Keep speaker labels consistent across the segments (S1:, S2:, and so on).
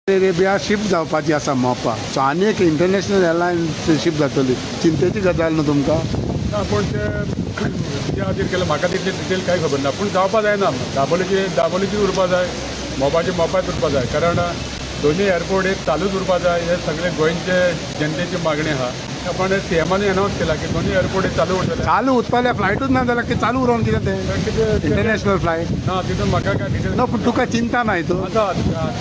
S1: Arabia shift जावपाची आसा मोपा सो आनी एक इंटरनॅशनल एअरलायन शिफ्ट जातली चिंतेची गजाल न्हू तुमकां
S2: ना पूण ते कित्या खातीर केलें म्हाका तितले डिटेल कांय खबर ना पूण जावपा जायना दाबोलीची उरपा जाय मोपाच उरपा जाय कारण दोन्ही एअरपोर्ट एक चालूच उरपा जाय हे सगळे गोंयचे जनतेची मागणी आहा पण सीएमानी अनावन्स केला की दोन्ही एअरपोर्ट चालू उरतले
S1: चालू उरतले फ्लायटूच ना जाल्यार की चालू उरोवन कितें तें इंटरनॅशनल फ्लायट
S2: ना तितून म्हाका काय डिटेल
S1: ना पूण तुका चिंता ना हितून
S2: आसा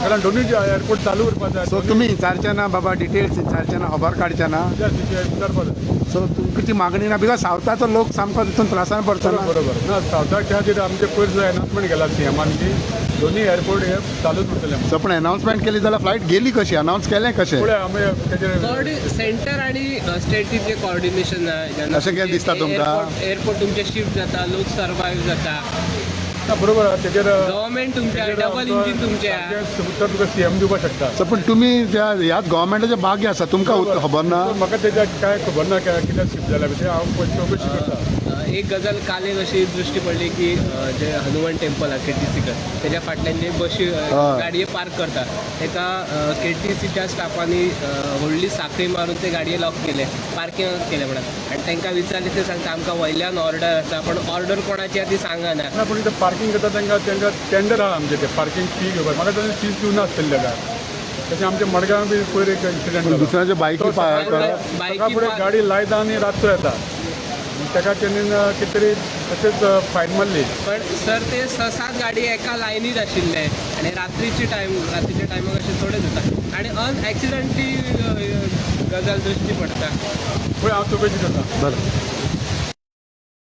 S2: कारण दोन्ही एअरपोर्ट चालू उरपा जाय
S1: सो तुमी विचारचे ना बाबा डिटेल्स विचारचे ना खबर काडचे ना
S2: विचारपा जाय
S1: सो तुमची मागणी ना बिकॉज सावथाचो लोक सामको तितून त्रासान पडटा ना
S2: बरोबर ना सावथाक त्या खातीर आमचे पयस अनावन्समेंट केला सीएमान की दोन्ही एअरपोर्ट हे चालूच उरतले
S1: सो पण अनाउन्समेंट केली जाल्यार फ्लायट गेली कशी अनाउन्स केलें कशें
S2: फुडें आमी तेजेर
S3: सेंटर आणि स्टेटीचे कॉर्डिनेशन
S1: अशें कितें दिसता तुमकां?
S3: एअरपोर्ट तुमचे शिफ्ट जाता लोक सर्वायव्ह जाता
S2: ना बरोबर आहा तेजेर
S3: गव्हर्नमेंट तुमच्या डबल इंजिन तुमच्या
S2: उत्तर तुका सीएम दिवपाक शकता
S1: सो पण तुमी त्या ह्याच गव्हर्मेंटाचे भागी आसा तुमकां खबर ना
S2: म्हाका तेच्या काय खबर ना कित्याक शिफ्ट जाल्या ते हांव चौकशी करता
S3: एक गजाल काल एक अशी दृश्टी पडली की जे हनुमान टेम्पल आहे KTC त्याच्या फाटल्यान जे बशी गाडये पार्क करता तेका KTCच्या स्टाफांनी व्हडली साखळी मारून ते गाडये लॉक केले पार्किंग केले म्हणून आणि तांकां विचारले ते सांगता आमकां वयल्यान ऑर्डर आसा पण ऑर्डर कोणाची आहा ती सांगना
S2: ना पूण इथं पार्किंग करता तांकां टेंडर आहा आमचे ते पार्किंग फी घेवपाक म्हाका ताणें फीज दिवना आसतली काय तशें आमच्या मडगांव बी पयर एक इन्सिडंट जालो
S1: दुसऱ्याच्या बायकी
S2: ताका फुडें गाडी लायता आनी रातचो येता ताका तेणें कितें तरी तशेंच फायन मारली
S3: पण सर ते 6-7 गाडी एका लायनीत आशिल्ले आणि रात्रीच्या टायमाक अशें थोडे जाता आणि ॲक्सिडेंटली गजाल दृश्टी पडटा
S2: पळय हांव चौकशी करता
S1: बरें